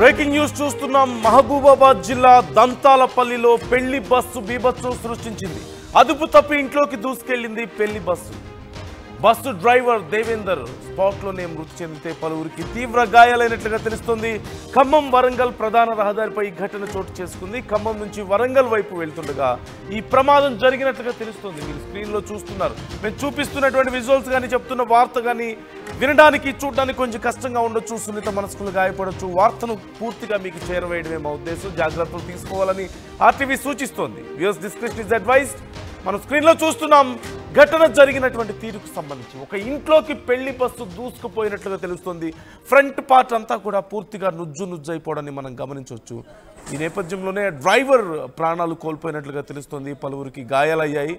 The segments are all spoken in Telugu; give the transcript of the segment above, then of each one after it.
బ్రేకింగ్ న్యూస్ చూస్తున్నాం. మహబూబాబాద్ జిల్లా దంతాలపల్లిలో పెళ్లి బస్సు బీభత్సం సృష్టించింది. అదుపు తప్పి ఇంట్లోకి దూసుకెళ్లింది పెళ్లి బస్సు. బస్సు డ్రైవర్ దేవేందర్ స్పాట్లోనే మృతి చెందితే పలువురికి తీవ్ర గాయాలైనట్లుగా తెలుస్తోంది. ఖమ్మం వరంగల్ ప్రధాన రహదారిపై ఈ ఘటన చోటు చేసుకుంది. ఖమ్మం నుంచి వరంగల్ వైపు వెళ్తుండగా ఈ ప్రమాదం జరిగినట్లుగా తెలుస్తోంది. మీరు స్క్రీన్లో చూస్తున్నారు. మేము చూపిస్తున్నటువంటి విజువల్స్ కానీ చెప్తున్న వార్త కానీ వినడానికి చూడడానికి కొంచెం కష్టంగా ఉండొచ్చు, సున్నిత మనస్కులు గాయపడవచ్చు. వార్తను పూర్తిగా మీకు చేరవేయడమే మా ఉద్దేశం. జాగ్రత్తలు తీసుకోవాలని ఆర్టీవీ సూచిస్తోంది. Viewers description is advised. మనం స్క్రీన్లో చూస్తున్నాం ఘటన జరిగినటువంటి తీరుకు సంబంధించి. ఒక ఇంట్లోకి పెళ్లి బస్సు దూసుకుపోయినట్లుగా తెలుస్తుంది. ఫ్రంట్ పార్ట్ అంతా కూడా పూర్తిగా నుజ్జైపోవడాన్ని మనం గమనించవచ్చు. ఈ నేపథ్యంలోనే డ్రైవర్ ప్రాణాలు కోల్పోయినట్లుగా తెలుస్తుంది. పలువురికి గాయాలయ్యాయి.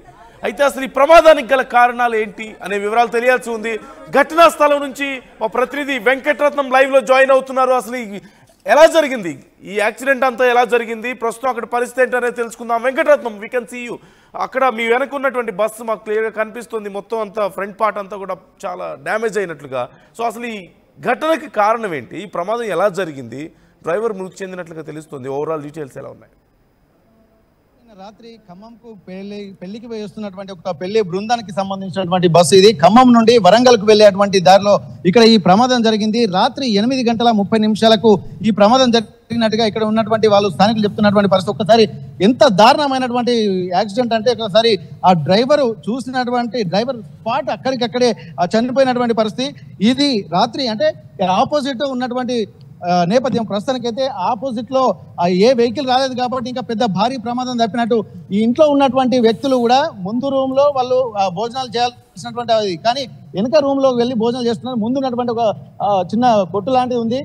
అయితే అసలు ఈ ప్రమాదానికి గల కారణాలు ఏంటి అనే వివరాలు తెలియాల్సి ఉంది. ఘటనా స్థలం నుంచి మా ప్రతినిధి వెంకటరత్నం లైవ్లో జాయిన్ అవుతున్నారు. అసలు ఎలా జరిగింది ఈ యాక్సిడెంట్ అంతా, ఎలా జరిగింది, ప్రస్తుతం అక్కడ పరిస్థితి ఏంటనేది తెలుసుకుందాం. Venkataratnam, we can see you. అక్కడ మీ వెనక ఉన్నటువంటి బస్సు మాకు క్లియర్గా కనిపిస్తుంది. మొత్తం అంతా ఫ్రంట్ పార్ట్ అంతా కూడా చాలా డ్యామేజ్ అయినట్లుగా. సో అసలు ఈ ఘటనకి కారణం ఏంటి, ఈ ప్రమాదం ఎలా జరిగింది, డ్రైవర్ మృతి చెందినట్లుగా తెలుస్తుంది. ఓవరాల్ డీటెయిల్స్ ఎలా ఉన్నాయి? రాత్రి ఖమ్మంకు పెళ్లికి వేస్తున్నటువంటి ఒక పెళ్లి బృందానికి సంబంధించినటువంటి బస్సు ఇది. ఖమ్మం నుండి వరంగల్కు వెళ్ళేటువంటి దారిలో ఇక్కడ ఈ ప్రమాదం జరిగింది. రాత్రి 8:30 ఈ ప్రమాదం జరిగినట్టుగా ఇక్కడ ఉన్నటువంటి వాళ్ళు స్థానికులు చెప్తున్నటువంటి పరిస్థితి. ఒక్కసారి ఎంత దారుణమైనటువంటి యాక్సిడెంట్ అంటే ఒకసారి ఆ డ్రైవర్ స్పాట్ అక్కడికక్కడే చనిపోయినటువంటి పరిస్థితి. ఇది రాత్రి అంటే ఆపోజిట్ ఉన్నటువంటి నేపథ్యం. ప్రస్తుతానికైతే ఆపోజిట్ లో ఏ వెహికల్ రాలేదు కాబట్టి ఇంకా పెద్ద భారీ ప్రమాదం తప్పినట్టు. ఈ ఇంట్లో ఉన్నటువంటి వ్యక్తులు కూడా ముందు రూమ్ లో వాళ్ళు భోజనాలు చేయాల్సినటువంటి అది, కానీ వెనక రూమ్ లోకి వెళ్ళి భోజనాలు చేస్తున్నారు. ముందు ఉన్నటువంటి ఒక చిన్న కొట్టు లాంటిది ఉంది.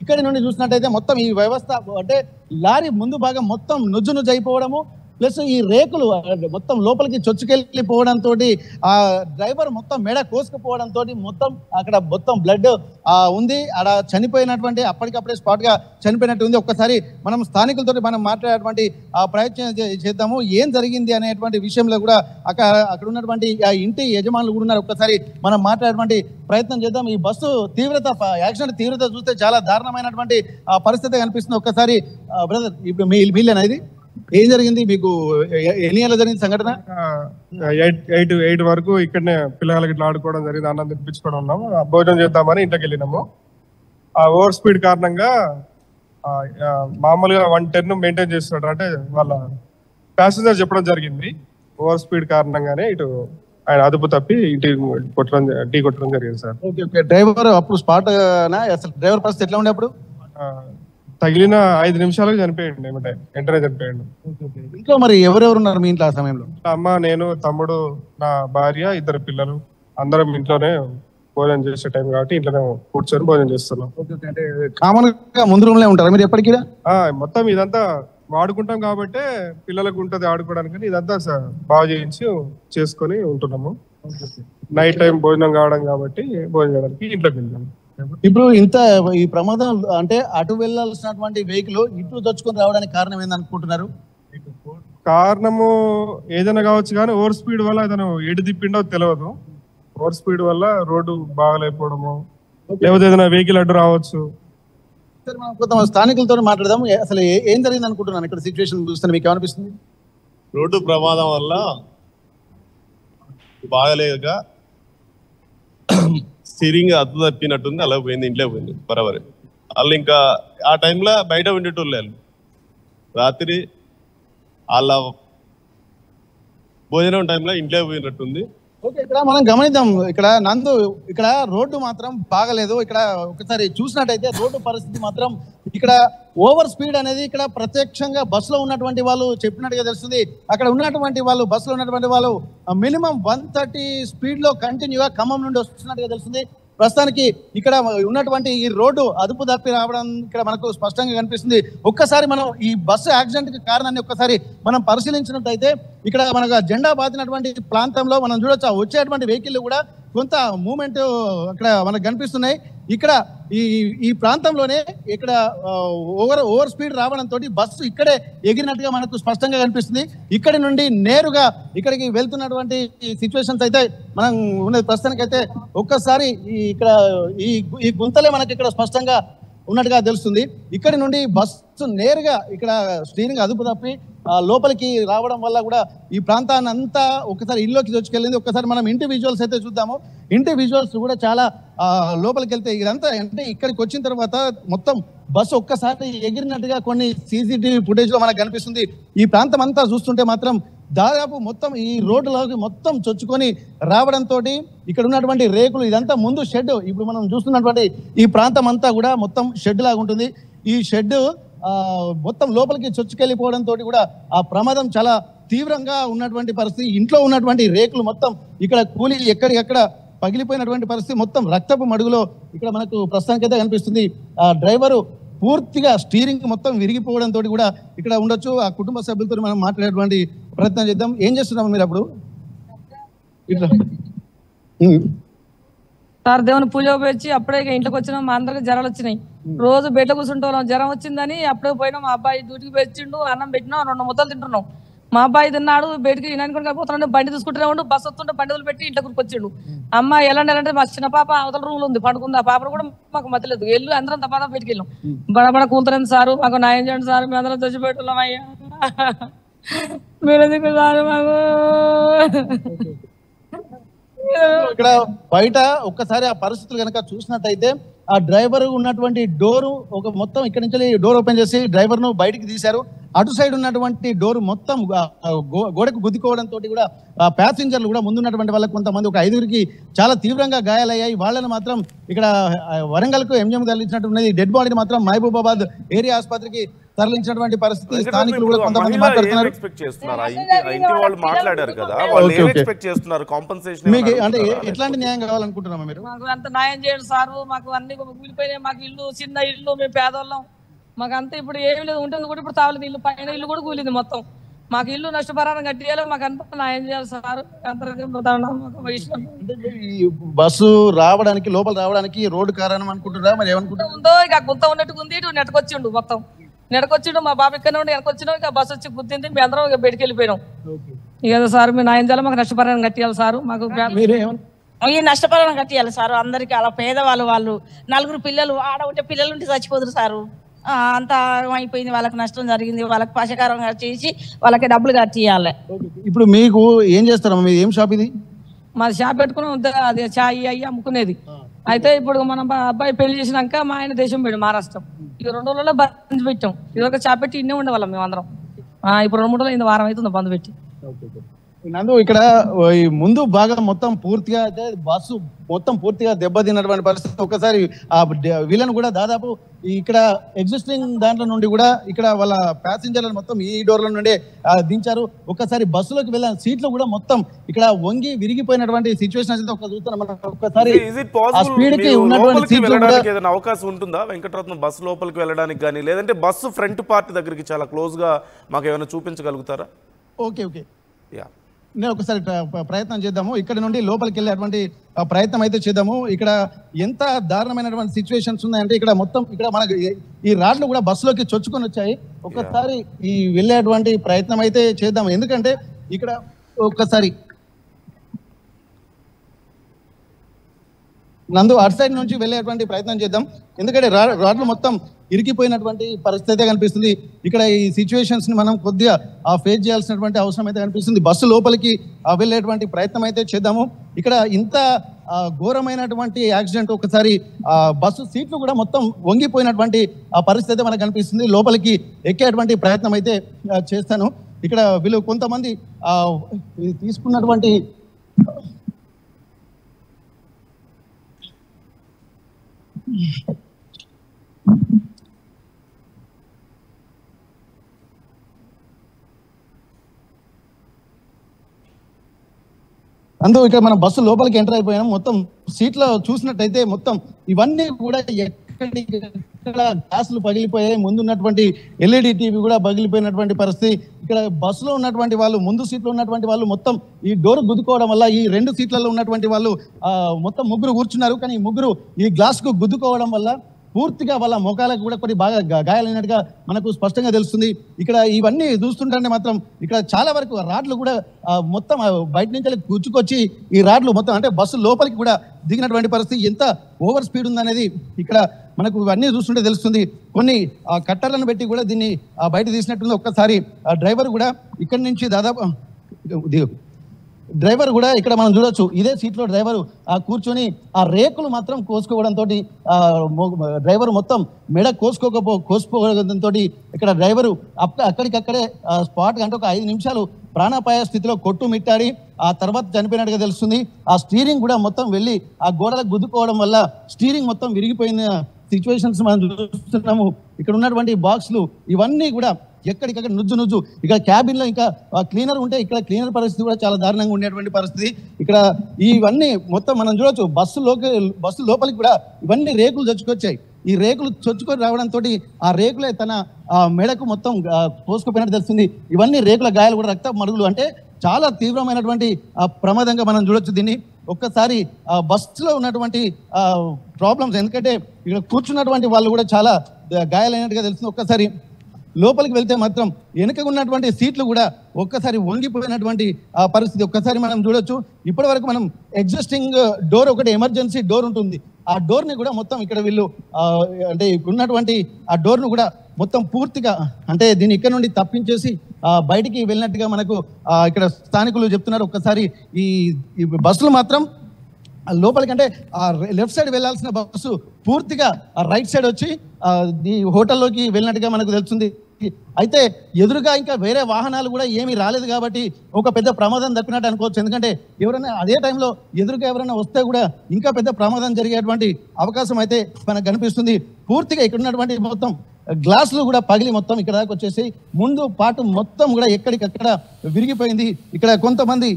ఇక్కడి నుండి చూసినట్టయితే మొత్తం ఈ వ్యవస్థ అంటే లారీ ముందు భాగం మొత్తం నుజ్జు అయిపోవడము, ప్లస్ ఈ రేకులు మొత్తం లోపలికి చొచ్చుకెళ్ళిపోవడంతో ఆ డ్రైవర్ మొత్తం మెడ కోసుకుపోవడంతో మొత్తం అక్కడ మొత్తం బ్లడ్ ఉంది. అక్కడ చనిపోయినటువంటి అప్పటికప్పుడే స్పాట్ గా చనిపోయినట్టు ఉంది. ఒక్కసారి మనం స్థానికులతో మనం మాట్లాడేటువంటి ప్రయత్నం చేద్దాము. ఏం జరిగింది అనేటువంటి విషయంలో కూడా అక్కడ ఉన్నటువంటి ఆ ఇంటి యజమానులు కూడా ఉన్నారు. ఒక్కసారి మనం మాట్లాడేటువంటి ప్రయత్నం చేద్దాం. ఈ బస్సు యాక్సిడెంట్ తీవ్రత చూస్తే చాలా దారుణమైనటువంటి పరిస్థితి కనిపిస్తుంది. ఒక్కసారి బ్రదర్, ఇప్పుడు మీలేనా ఇది? ఏం జరిగింది మీకు? ఎన్ని ఏళ్ళ జరిగింది సంఘటన? 8 వరకు ఇక్కడనే పిల్లలకి ఇట్లా ఆడుకోవడం జరిగింది. అన్నం తినిపించుకోవడం ఉన్నాము. భోజనం చేద్దామని ఇంట్లోకి వెళ్ళినాము. ఆ ఓవర్ స్పీడ్ కారణంగా మామూలుగా 110 మెయింటైన్ చేస్తున్నాడు. అంటే వాళ్ళ ప్యాసింజర్ చెప్పడం జరిగింది. ఓవర్ స్పీడ్ కారణంగానే ఇటు ఆయన అదుపు తప్పి ఢీ కొట్టడం జరిగింది సార్. డ్రైవర్ అప్పుడు స్పాట్ అసలు డ్రైవర్ పరిస్థితి ఎట్లా ఉండే? అప్పుడు తగిలిన 5 నిమిషాలకు చనిపోయాడు. వెంటనే చనిపోయాడు. ఇంట్లో మరి ఎవరెవరు ఉన్నారు మీ ఇంట్లో ఆ సమయంలో? అమ్మ, నేను, తమ్ముడు, నా భార్య, 2 పిల్లలు, అందరం ఇంట్లోనే భోజనం చేసే టైం కాబట్టి ఇంట్లోనే కూర్చొని భోజనం చేస్తున్నాం. కామన్ గా ముందు రూమ్ లో ఉంటారా మీరు ఎప్పటికీ? మొత్తం ఇదంతా వాడుకుంటాం కాబట్టి పిల్లలకు ఉంటది ఆడుకోవడానికి. ఇదంతా బాగా చేసుకొని ఉంటున్నాము. నైట్ టైం భోజనం కావడం కాబట్టి భోజనం చేయడానికి ఇంట్లోకి వెళ్ళాము. ఇప్పుడు ఈ ప్రమాదం అంటే అటు వెళ్లాల్సినటువంటి వెహికల్ ఇటు తెచ్చుకొని రావడానికి కారణం ఏందనుకుంటున్నారు? కారణము ఏదైనా కావచ్చు, కానీ ఓవర్ స్పీడ్ వల్ల అతను ఎటు తిప్పిండో తెలియదు. ఓవర్ స్పీడ్ వల్ల రోడ్డు బాగలేకపోవడము, లేకపోతే ఏదైనా వెహికల్ అడ్డు రావచ్చు. సరే, మనం కొంత స్థానికులతో మాట్లాడదాం. అసలు ఏం జరిగింది అనుకుంటున్నాను ఇక్కడ సిచ్యువేషన్ చూస్తే మీకు ఏమనిపిస్తుంది? రోడ్డు ప్రమాదం వల్ల బాగలేక స్టీరింగ్ అద్దు తప్పినట్టుంది. అలా పోయింది, ఇంట్లో పోయింది బరాబరి. వాళ్ళు ఇంకా ఆ టైంలో బయట ఉండేటోళ్ళు వాళ్ళు. రాత్రి వాళ్ళ భోజనం టైంలో ఇంట్లో పోయినట్టుంది. ఓకే, ఇక్కడ మనం గమనిద్దాం. ఇక్కడ రోడ్డు మాత్రం బాగలేదు. ఇక్కడ ఒకసారి చూసినట్టయితే రోడ్డు పరిస్థితి మాత్రం ఇక్కడ ఓవర్ స్పీడ్ అనేది ఇక్కడ ప్రత్యక్షంగా బస్సులో ఉన్నటువంటి వాళ్ళు చెప్పినట్టుగా తెలుస్తుంది. అక్కడ ఉన్నటువంటి వాళ్ళు బస్సులో ఉన్నటువంటి వాళ్ళు మినిమం 130 స్పీడ్ లో కంటిన్యూగా ఖమ్మం నుండి వస్తున్నట్టుగా తెలుస్తుంది. ప్రస్తుతానికి ఇక్కడ ఉన్నటువంటి ఈ రోడ్డు అదుపు తప్పి రావడం ఇక్కడ మనకు స్పష్టంగా కనిపిస్తుంది. ఒక్కసారి మనం ఈ బస్సు యాక్సిడెంట్ కి కారణాన్ని ఒక్కసారి మనం పరిశీలించినట్టయితే ఇక్కడ మనకు జెండా బాతినటువంటి ప్రాంతంలో మనం చూడొచ్చు వచ్చేటువంటి వెహికల్ కూడా కొంత మూమెంట్ అక్కడ మనకు కనిపిస్తున్నాయి. ఇక్కడ ఈ ప్రాంతంలోనే ఇక్కడ ఓవర్ స్పీడ్ రావడంతో బస్సు ఇక్కడే ఎగిరినట్టుగా మనకు స్పష్టంగా కనిపిస్తుంది. ఇక్కడి నుండి నేరుగా ఇక్కడికి వెళ్తున్నటువంటి సిచ్యువేషన్స్ అయితే మనం ఉన్నది. ప్రస్తుతానికి అయితే ఒక్కసారి ఇక్కడ ఈ గుంతలే మనకి ఇక్కడ స్పష్టంగా ఉన్నట్టుగా తెలుస్తుంది. ఇక్కడి నుండి బస్సు నేరుగా ఇక్కడ స్టీరింగ్ అదుపు తప్పి లోపలికి రావడం వల్ల కూడా ఈ ప్రాంతాన్ని అంతా ఒకసారి ఇల్లుకి తెచ్చుకెళ్ళింది. ఒకసారి మనం ఇంటి విజువల్స్ అయితే చూద్దాము. ఇంటి విజువల్స్ కూడా చాలా లోపలికి వెళ్తే ఇదంతా అంటే ఇక్కడికి వచ్చిన తర్వాత మొత్తం బస్సు ఒక్కసారి ఎగిరినట్టుగా కొన్ని సీసీటీవీ ఫుటేజ్ లో మనకు కనిపిస్తుంది. ఈ ప్రాంతం అంతా చూస్తుంటే మాత్రం దాదాపు మొత్తం ఈ రోడ్డులోకి మొత్తం చొచ్చుకొని రావడంతో ఇక్కడ ఉన్నటువంటి రేకులు ఇదంతా ముందు షెడ్, ఇప్పుడు మనం చూస్తున్నటువంటి ఈ ప్రాంతం అంతా కూడా మొత్తం షెడ్ లాగా ఉంటుంది. ఈ షెడ్ మొత్తం లోపలికి చొచ్చుకెళ్ళిపోవడంతో కూడా ఆ ప్రమాదం చాలా తీవ్రంగా ఉన్నటువంటి పరిస్థితి. ఇంట్లో ఉన్నటువంటి రేకులు మొత్తం ఇక్కడ కూలి ఎక్కడికెక్కడ పగిలిపోయినటువంటి పరిస్థితి, మొత్తం రక్తపు మడుగులో ఇక్కడ మనకు ప్రస్తుతానికైతే కనిపిస్తుంది. ఆ డ్రైవరు పూర్తిగా స్టీరింగ్ మొత్తం విరిగిపోవడంతో కూడా ఇక్కడ ఉండొచ్చు. ఆ కుటుంబ సభ్యులతో మనం మాట్లాడేటువంటి ప్రయత్నం చేద్దాం. ఏం చేస్తున్నాము మీరు అప్పుడు? ఇట్లా సార్ దేవుని పూజ వచ్చి అప్పుడే ఇంట్లోకి వచ్చినాం. మా అందరికి జ్వరాలు వచ్చినాయి. రోజు బెడ్లో కూర్చుంటాం. జ్వరం వచ్చిందని అప్పుడే పోయినాం. మా అబ్బాయి డ్యూటీకి వచ్చిండు, అన్నం పెట్టినాం, 2 ముద్దలు తింటున్నాం. మా అబ్బాయి తిన్నాడు, బయటికి వినాయకుడికి పోతున్నాడు, బండి తీసుకుంటూనే ఉండు. బస్సు వస్తుంటే బండి వదిలిపెట్టి ఇంట్లోకి వచ్చిండు. అమ్మ ఎలాంటి మా చిన్న పాప అవతల రూమ్ ఉంది పడుకుంది. ఆ పాపను కూడా మాకు మధ్యలేదు. వెళ్ళు అందరం తప్ప బయటికి వెళ్ళాం. బడబడ కూతురండి సారు, మాకు న్యాయం చేయండి సార్, మేము అందరం తెచ్చిపెట్టున్నాం అయ్యా, మీరు ఎందుకు సార్ మాకు. ఇక్కడ బయట ఒక్కసారి ఆ పరిస్థితులు కనుక చూసినట్టయితే ఆ డ్రైవర్ ఉన్నటువంటి డోరు ఒక మొత్తం ఇక్కడ నుంచి డోర్ ఓపెన్ చేసి డ్రైవర్ ను బయటికి తీశారు. అటు సైడ్ ఉన్నటువంటి డోర్ మొత్తం గోడకు గుద్దుకోవడంతో కూడా ప్యాసింజర్లు కూడా ముందున్నటువంటి వాళ్ళకి కొంతమంది ఒక 5గురికి చాలా తీవ్రంగా గాయాలయ్యాయి. వాళ్ళని మాత్రం ఇక్కడ వరంగల్ కు ఎంజిఎం తరలించినట్టున్నది. డెడ్ బాడీని మాత్రం మహబూబాబాద్ ఏరియా ఆసుపత్రికి తరలించినటువంటి పరిస్థితి. స్థానికులు కూడా కొంతమంది మాట్లాడుతున్నారు. మీకు అంటే ఎట్లాంటి న్యాయం కావాలనుకుంటున్నామా మీరు? మాకు అంత న్యాయం చేయండి సారు. మాకు అన్ని కూలిపోయినాయి. మాకు ఇల్లు చిన్న ఇల్లు, మేము పేదవాళ్ళం. మాకు అంతా ఇప్పుడు ఏమి లేదు, ఉంటుంది కూడా ఇప్పుడు తావలేదు. ఇల్లు పైన ఇల్లు కూడా కూలింది మొత్తం. మాకు ఇల్లు నష్టపరాన్ని కట్టియాలి. మాకు అంతా న్యాయం చేయాలి సార్. బస్సు రావడానికి లోపల రావడానికి రోడ్డు కారణం అనుకుంటున్నారా మరి ఏమనుకుంటారు? ఉందో ఇక గుంత ఉన్నట్టుగా ఉంది. ఇటు నెటకొచ్చిండు, మొత్తం నెడకొచ్చిండు. మా బాబు ఇక్కడ నుండి వెనకొచ్చినాం. ఇక బస్సు వచ్చి గుద్దింది. మేము అందరం ఇక బయటికి వెళ్ళిపోయినాం. ఇక సార్ మీరు న్యాయం చేయాలి, మాకు నష్టపరాన్ని కట్టియాలి సార్. మాకు ఈ నష్టపరాన్ని కట్టియాలి సార్. అందరికి అలా పేదవాళ్ళు, వాళ్ళు 4 పిల్లలు ఆడ ఉంటే పిల్లలు ఉంటే చచ్చిపోదురు సారు. అంత అయిపోయింది, వాళ్ళకి నష్టం జరిగింది. వాళ్ళకి పశకారం చేసి వాళ్ళకి డబ్బులు కట్టియాలి. ఇప్పుడు మీకు ఏం చేస్తారమ్మా? మీరు ఏం షాప్ ఇది? మాది షాప్ పెట్టుకుని అది చాయ్ అయ్యి అమ్ముకునేది. అయితే ఇప్పుడు మనం అబ్బాయి పెళ్లి చేసినాక మా ఆయన దేశం పోయాడు, మహారాష్ట్రం. ఇక 2 రోజుల్లో బంద్ పెట్టాం. ఇదొక షాప్ పెట్టి ఇన్నే ఉండేవాళ్ళం మేము అందరం. ఇప్పుడు 2-3 రోజులు వారం అవుతుంది బంద్ పెట్టి. నందు ఇక్కడ ముందు భాగం మొత్తం పూర్తిగా అయితే బస్సు మొత్తం పూర్తిగా దెబ్బతిన్నటువంటి పరిస్థితి. ఒకసారి ఆ వీళ్ళను కూడా దాదాపు ఇక్కడ ఎగ్జిస్టింగ్ దాంట్లో నుండి కూడా ఇక్కడ వాళ్ళ ప్యాసింజర్లను మొత్తం ఈ డోర్ల నుండి దించారు. ఒక్కసారి బస్సులోకి వెళ్ళిన సీట్లు కూడా మొత్తం ఇక్కడ వంగి విరిగిపోయినటువంటి సిచ్యువేషన్ అయితే చూస్తున్నాం మనం. ఒక్కసారి ఆ స్పీడ్ కి ఉన్నటువంటి సీట్లు కూడా ఏదైనా అవకాశం ఉంటుందా వెంకటరత్నం బస్సు లోపలికి వెళ్ళడానికి కానీ, లేదంటే బస్సు ఫ్రంట్ పార్ట్ దగ్గరికి చాలా క్లోజ్ గా మాకు ఏమైనా చూపించగలుగుతారా? ఓకే ఓకే నేను ఒకసారి ప్రయత్నం చేద్దాము. ఇక్కడ నుండి లోపలికి వెళ్ళేటువంటి ప్రయత్నం అయితే చేద్దాము. ఇక్కడ ఎంత దారుణమైనటువంటి సిచ్యువేషన్స్ ఉన్నాయంటే ఇక్కడ మొత్తం ఇక్కడ మనకు ఈ రాడ్లు కూడా బస్సులోకి చొచ్చుకొని వచ్చాయి. ఒక్కసారి ఈ వెళ్ళేటువంటి ప్రయత్నం అయితే చేద్దాము. ఎందుకంటే ఇక్కడ ఒక్కసారి నందు అటు సైడ్ నుంచి వెళ్ళేటువంటి ప్రయత్నం చేద్దాం. ఎందుకంటే రాడ్లు మొత్తం ఇరికిపోయినటువంటి పరిస్థితి అయితే కనిపిస్తుంది. ఇక్కడ ఈ సిచ్యువేషన్స్ ని మనం కొద్దిగా ఫేస్ చేయాల్సినటువంటి అవసరం అయితే కనిపిస్తుంది. బస్సు లోపలికి వెళ్ళేటువంటి ప్రయత్నం అయితే చేద్దాము. ఇక్కడ ఇంత ఘోరమైనటువంటి యాక్సిడెంట్, ఒకసారి బస్సు సీట్లు కూడా మొత్తం వంగిపోయినటువంటి పరిస్థితి అయితే మనకు కనిపిస్తుంది. లోపలికి ఎక్కేటువంటి ప్రయత్నం అయితే చేస్తాను. ఇక్కడ వీళ్ళు కొంతమంది తీసుకున్నటువంటి అందుకు ఇక్కడ మనం బస్సు లోపలికి ఎంటర్ అయిపోయాం. మొత్తం సీట్లో చూసినట్టయితే మొత్తం ఇవన్నీ కూడా ఎక్కడ గ్లాసులు పగిలిపోయాయి. ముందున్నటువంటి ఎల్ఈడి టీవీ కూడా పగిలిపోయినటువంటి పరిస్థితి. ఇక్కడ బస్సులో ఉన్నటువంటి వాళ్ళు, ముందు సీట్లో ఉన్నటువంటి వాళ్ళు మొత్తం ఈ డోర్ గుద్దుకోవడం వల్ల ఈ 2 సీట్లలో ఉన్నటువంటి వాళ్ళు మొత్తం 3 కూర్చున్నారు. కానీ ఈ 3 ఈ గ్లాస్ కు గుద్దుకోవడం వల్ల పూర్తిగా వాళ్ళ ముఖాలకు కూడా కొన్ని బాగా గాయాలైనట్టుగా మనకు స్పష్టంగా తెలుస్తుంది. ఇక్కడ ఇవన్నీ చూస్తుంటే మాత్రం ఇక్కడ చాలా వరకు రాడ్లు కూడా మొత్తం బయట నుంచి కూర్చుకొచ్చి ఈ రాడ్లు మొత్తం అంటే బస్సు లోపలికి కూడా దిగినటువంటి పరిస్థితి. ఎంత ఓవర్ స్పీడ్ ఉందనేది ఇక్కడ మనకు ఇవన్నీ చూస్తుంటే తెలుస్తుంది. కొన్ని కట్టర్లను పెట్టి కూడా దీన్ని బయట తీసినట్టుంది. ఒక్కసారి డ్రైవర్ కూడా ఇక్కడి నుంచి దాదాపు డ్రైవర్ కూడా ఇక్కడ మనం చూడొచ్చు, ఇదే సీట్లో డ్రైవర్ కూర్చొని ఆ రేకులు మాత్రం కోసుకోవడంతో డ్రైవర్ మొత్తం మెడ కోసుకోవడంతో ఇక్కడ డ్రైవరు అక్కడికక్కడే స్పాట్ అంటే ఒక 5 నిమిషాలు ప్రాణాపాయ స్థితిలో కొట్టుమిట్టాడి ఆ తర్వాత చనిపోయినట్టుగా తెలుస్తుంది. ఆ స్టీరింగ్ కూడా మొత్తం వెళ్ళి ఆ గోడలకు గుద్దుకోవడం వల్ల స్టీరింగ్ మొత్తం విరిగిపోయిన సిచ్యువేషన్స్ మనం చూస్తున్నాము. ఇక్కడ ఉన్నటువంటి బాక్స్లు ఇవన్నీ కూడా ఎక్కడికక్కడ నుజ్జు ఇక్కడ క్యాబిన్ లో ఇంకా క్లీనర్ ఉంటే ఇక్కడ క్లీనర్ పరిస్థితి కూడా చాలా దారుణంగా ఉండేటువంటి పరిస్థితి. ఇక్కడ ఇవన్నీ మొత్తం మనం చూడొచ్చు. బస్సు లోపలికి కూడా ఇవన్నీ రేకులు చొచ్చుకొచ్చాయి. ఈ రేకులు చొచ్చుకొని రావడంతో ఆ రేకులే తన మెడకు మొత్తం కోసుకుపోయినట్టు తెలుస్తుంది. ఇవన్నీ రేకుల గాయాలు కూడా రక్త మరుగులు అంటే చాలా తీవ్రమైనటువంటి ప్రమాదంగా మనం చూడొచ్చు దీన్ని. ఒక్కసారి బస్సులో ఉన్నటువంటి ప్రాబ్లమ్స్, ఎందుకంటే ఇక్కడ కూర్చున్నటువంటి వాళ్ళు కూడా చాలా గాయాలైనట్టుగా తెలుస్తుంది. ఒక్కసారి లోపలికి వెళ్తే మాత్రం వెనుక ఉన్నటువంటి సీట్లు కూడా ఒక్కసారి వంగిపోయినటువంటి పరిస్థితి ఒక్కసారి మనం చూడొచ్చు. ఇప్పటి వరకు మనం ఎగ్జిస్టింగ్ డోర్ ఒకటి ఎమర్జెన్సీ డోర్ ఉంటుంది, ఆ డోర్ని కూడా మొత్తం ఇక్కడ వీళ్ళు అంటే ఉన్నటువంటి ఆ డోర్ను కూడా మొత్తం పూర్తిగా అంటే దీన్ని ఇక్కడ నుండి తప్పించేసి బయటికి వెళ్ళినట్టుగా మనకు ఇక్కడ స్థానికులు చెప్తున్నారు. ఒక్కసారి ఈ బస్సులు మాత్రం లోపలికి అంటే లెఫ్ట్ సైడ్ వెళ్లాల్సిన బస్సు పూర్తిగా రైట్ సైడ్ వచ్చి ఈ హోటల్లోకి వెళ్ళినట్టుగా మనకు తెలుస్తుంది. అయితే ఎదురుగా ఇంకా వేరే వాహనాలు కూడా ఏమీ రాలేదు కాబట్టి ఒక పెద్ద ప్రమాదం దక్కినట్టు అనుకోవచ్చు. ఎందుకంటే ఎవరైనా అదే టైంలో ఎదురుగా ఎవరైనా వస్తే కూడా ఇంకా పెద్ద ప్రమాదం జరిగేటువంటి అవకాశం అయితే మనకు కనిపిస్తుంది. పూర్తిగా ఇక్కడ ఉన్నటువంటి మొత్తం గ్లాసులు కూడా పగిలి మొత్తం ఇక్కడ దాకా వచ్చేసి ముందు పాటు మొత్తం కూడా ఎక్కడికక్కడ విరిగిపోయింది. ఇక్కడ కొంతమంది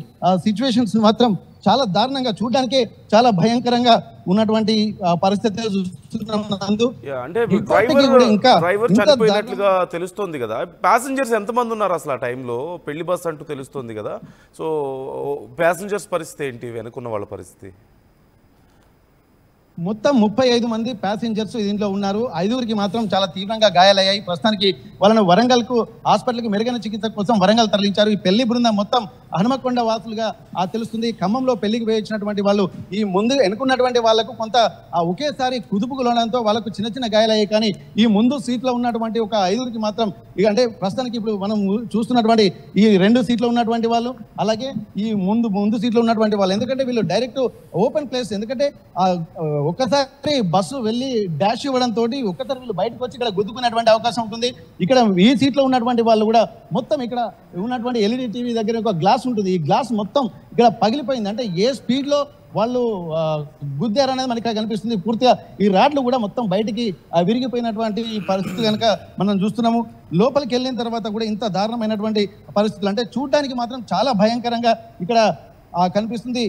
సిచ్యువేషన్స్ మాత్రం చాలా దారుణంగా చూడడానికే చాలా భయంకరంగా ఉన్నటువంటి పరిస్థితి చూస్తున్నాం. అంటే డ్రైవర్ చనిపోయినట్లుగా తెలుస్తోంది కదా, ప్యాసింజర్స్ ఎంతమంది ఉన్నారు అసలు ఆ టైంలో? పెళ్లి బస్ అంటూ తెలుస్తోంది కదా, సో ప్యాసింజర్స్ పరిస్థితి ఏంటి, వెనుకున్న వాళ్ళ పరిస్థితి? మొత్తం 35 మంది ప్యాసింజర్స్ దీంట్లో ఉన్నారు. 5గురికి మాత్రం చాలా తీవ్రంగా గాయాలయ్యాయి. ప్రస్తుతానికి వాళ్ళను వరంగల్కు హాస్పిటల్కి మెరుగైన చికిత్స కోసం వరంగల్ తరలించారు. ఈ పెళ్లి బృందం మొత్తం హనుమకొండ వాసులుగా తెలుస్తుంది. ఖమ్మంలో పెళ్లికి వేయించినటువంటి వాళ్ళు ఈ ముందు ఎన్నుకున్నటువంటి వాళ్లకు కొంత ఒకేసారి కుదుపుకు లోనంతో వాళ్ళకు చిన్న చిన్న గాయాలయ్యాయి. కానీ ఈ ముందు సీట్లో ఉన్నటువంటి ఒక 5గురికి మాత్రం అంటే ప్రస్తుతానికి ఇప్పుడు మనం చూస్తున్నటువంటి ఈ 2 సీట్లో ఉన్నటువంటి వాళ్ళు, అలాగే ఈ ముందు సీట్లో ఉన్నటువంటి వాళ్ళు, ఎందుకంటే వీళ్ళు డైరెక్ట్ ఓపెన్ ప్లేస్, ఎందుకంటే ఒక్కసారి బస్సు వెళ్ళి డాష్ ఇవ్వడంతో ఒక్కసారి వీళ్ళు బయటకు వచ్చి ఇక్కడ గుద్దుకునేటువంటి అవకాశం ఉంటుంది. ఇక్కడ ఈ సీట్లో ఉన్నటువంటి వాళ్ళు కూడా మొత్తం ఇక్కడ ఉన్నటువంటి ఎల్ఈడి టీవీ దగ్గర ఒక గ్లాస్ ఉంటుంది, ఈ గ్లాస్ మొత్తం ఇక్కడ పగిలిపోయింది. అంటే ఏ స్పీడ్లో వాళ్ళు గుద్దారు అనేది మనకి కనిపిస్తుంది. పూర్తిగా ఈ రాడ్లు కూడా మొత్తం బయటికి విరిగిపోయినటువంటి పరిస్థితి కనుక మనం చూస్తున్నాము. లోపలికి వెళ్ళిన తర్వాత కూడా ఇంత దారుణమైనటువంటి పరిస్థితులు అంటే చూడడానికి మాత్రం చాలా భయంకరంగా ఇక్కడ కనిపిస్తుంది.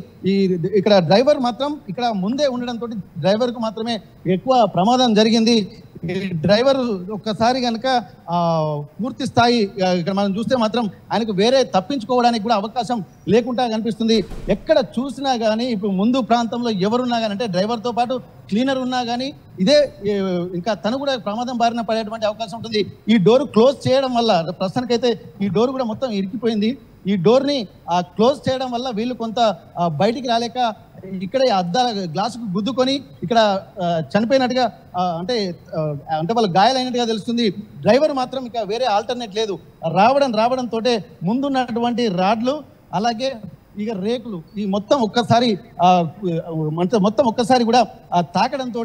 ఇక్కడ డ్రైవర్ మాత్రం ఇక్కడ ముందే ఉండడంతో డ్రైవర్కు మాత్రమే ఎక్కువ ప్రమాదం జరిగింది. డ్రైవర్ ఒక్కసారి కనుక పూర్తి స్థాయి ఇక్కడ మనం చూస్తే మాత్రం ఆయనకు వేరే తప్పించుకోవడానికి కూడా అవకాశం లేకుండా కనిపిస్తుంది. ఎక్కడ చూసినా కానీ ఇప్పుడు ముందు ప్రాంతంలో ఎవరున్నా కానీ అంటే డ్రైవర్తో పాటు క్లీనర్ ఉన్నా కానీ ఇదే ఇంకా తను కూడా ప్రమాదం బారిన పడేటువంటి అవకాశం ఉంటుంది. ఈ డోర్ క్లోజ్ చేయడం వల్ల ప్రస్తుతానికైతే ఈ డోర్ కూడా మొత్తం ఇరికిపోయింది. ఈ డోర్ని క్లోజ్ చేయడం వల్ల వీళ్ళు కొంత బయటికి రాలేక ఇక్కడే అద్దాల గ్లాసుకు గుద్దుకొని ఇక్కడ చనిపోయినట్టుగా అంటే వాళ్ళ గాయాలైనట్టుగా తెలుస్తుంది. డ్రైవర్ మాత్రం ఇక వేరే ఆల్టర్నేట్ లేదు. రావడంతో ముందున్నటువంటి రాడ్లు అలాగే ఇక రేకులు ఈ మొత్తం ఒక్కసారి కూడా తాకడంతో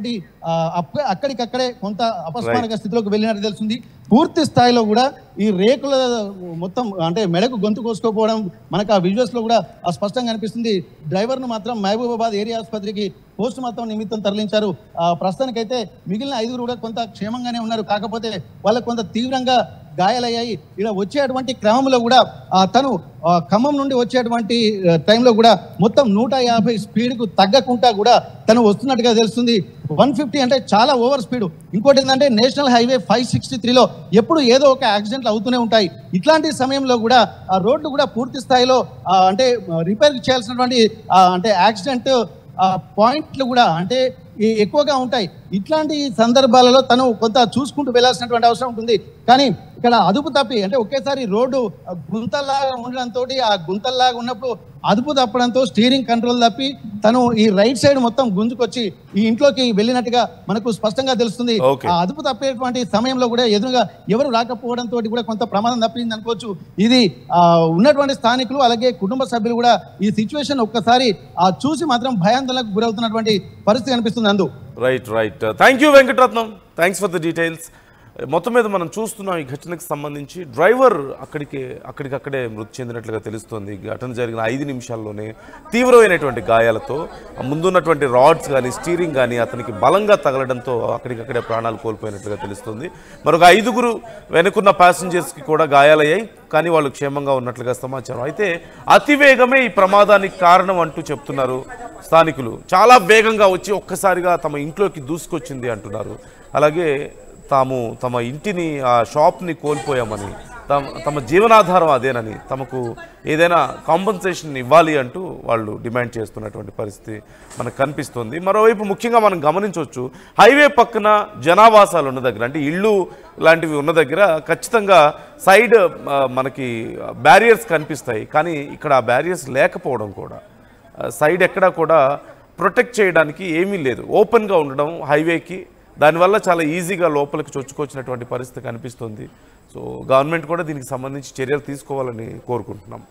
అక్కడికక్కడే కొంత అపస్మారక స్థితిలోకి వెళ్ళినట్టు తెలుస్తుంది. పూర్తి స్థాయిలో కూడా ఈ రేకుల మొత్తం అంటే మెడకు గొంతు కోసుకోపోవడం మనకు ఆ విజువల్స్ లో కూడా స్పష్టంగా కనిపిస్తుంది. డ్రైవర్ను మాత్రం మహబూబాబాద్ ఏరియా ఆసుపత్రికి పోస్ట్ మార్టం నిమిత్తం తరలించారు. ప్రస్తుతానికైతే మిగిలిన 5గురు కూడా కొంత క్షేమంగానే ఉన్నారు. కాకపోతే వాళ్ళకు కొంత తీవ్రంగా గాయాలయ్యాయి. ఇలా వచ్చేటువంటి క్రమంలో కూడా తను ఖమ్మం నుండి వచ్చేటువంటి టైంలో కూడా మొత్తం 150 స్పీడ్కు తగ్గకుండా కూడా తను వస్తున్నట్టుగా తెలుస్తుంది. 150 అంటే చాలా ఓవర్ స్పీడ్. ఇంకోటి ఏంటంటే నేషనల్ హైవే 563లో ఎప్పుడు ఏదో ఒక యాక్సిడెంట్లు అవుతూనే ఉంటాయి. ఇట్లాంటి సమయంలో కూడా ఆ రోడ్లు కూడా పూర్తి స్థాయిలో అంటే రిపేర్ చేయాల్సినటువంటి అంటే యాక్సిడెంట్ పాయింట్లు కూడా అంటే ఎక్కువగా ఉంటాయి. ఇట్లాంటి సందర్భాలలో తను కొంత చూసుకుంటూ వెళ్లాల్సినటువంటి అవసరం ఉంటుంది. కానీ ఇక్కడ అదుపు తప్పి అంటే ఒకేసారి రోడ్డు గుంతల్లాగా ఉండడంతో ఆ గుంతల్లాగా ఉన్నప్పుడు అదుపు తప్పడంతో స్టీరింగ్ కంట్రోల్ తప్పి తను ఈ రైట్ సైడ్ మొత్తం గుంజుకొచ్చి ఈ ఇంట్లోకి వెళ్ళినట్టుగా మనకు స్పష్టంగా తెలుస్తుంది. ఆ అదుపు తప్పేటువంటి సమయంలో కూడా ఎదురుగా ఎవరు రాకపోవడంతో కూడా కొంత ప్రమాదం తప్పింది అనుకోవచ్చు. ఇది ఉన్నటువంటి స్థానికులు అలాగే కుటుంబ సభ్యులు కూడా ఈ సిచ్యువేషన్ ఒక్కసారి చూసి మాత్రం భయాందోళనకు గురవుతున్నటువంటి పరిస్థితి కనిపిస్తుంది. అందు right thank you Venkataratnam, thanks for the details. మొత్తం మీద మనం చూస్తున్నాం ఈ ఘటనకు సంబంధించి డ్రైవర్ అక్కడికక్కడే మృతి చెందినట్లుగా తెలుస్తుంది. ఘటన జరిగిన 5 నిమిషాల్లోనే తీవ్రమైనటువంటి గాయాలతో ముందున్నటువంటి రాడ్స్ కానీ స్టీరింగ్ కానీ అతనికి బలంగా తగలడంతో అక్కడికక్కడే ప్రాణాలు కోల్పోయినట్లుగా తెలుస్తుంది. మరొక 5గురు వెనుకున్న ప్యాసింజర్స్కి కూడా గాయాలయ్యాయి, కానీ వాళ్ళు క్షేమంగా ఉన్నట్లుగా సమాచారం. అయితే అతివేగమే ఈ ప్రమాదానికి కారణం అంటూ చెప్తున్నారు స్థానికులు. చాలా వేగంగా వచ్చి ఒక్కసారిగా తమ ఇంట్లోకి దూసుకొచ్చింది అంటున్నారు. అలాగే తమ ఇంటిని ఆ షాప్ని కోల్పోయామని, తమ జీవనాధారం అదేనని, తమకు ఏదైనా కాంపన్సేషన్ ఇవ్వాలి అంటూ వాళ్ళు డిమాండ్ చేస్తున్నటువంటి పరిస్థితి మనకు కనిపిస్తుంది. మరోవైపు ముఖ్యంగా మనం గమనించవచ్చు, హైవే పక్కన జనావాసాలు ఉన్న దగ్గర అంటే ఇళ్ళు లాంటివి ఉన్న దగ్గర ఖచ్చితంగా సైడ్ మనకి బ్యారియర్స్ కనిపిస్తాయి. కానీ ఇక్కడ ఆ బ్యారియర్స్ లేకపోవడం కూడా సైడ్ ఎక్కడా కూడా ప్రొటెక్ట్ చేయడానికి ఏమీ లేదు, ఓపెన్గా ఉండడం హైవేకి. దానివల్ల చాలా ఈజీగా లోపలికి చొచ్చుకొచ్చినటువంటి పరిస్థితి కనిపిస్తుంది. సో గవర్నమెంట్ కూడా దీనికి సంబంధించి చర్యలు తీసుకోవాలని కోరుకుంటున్నాం.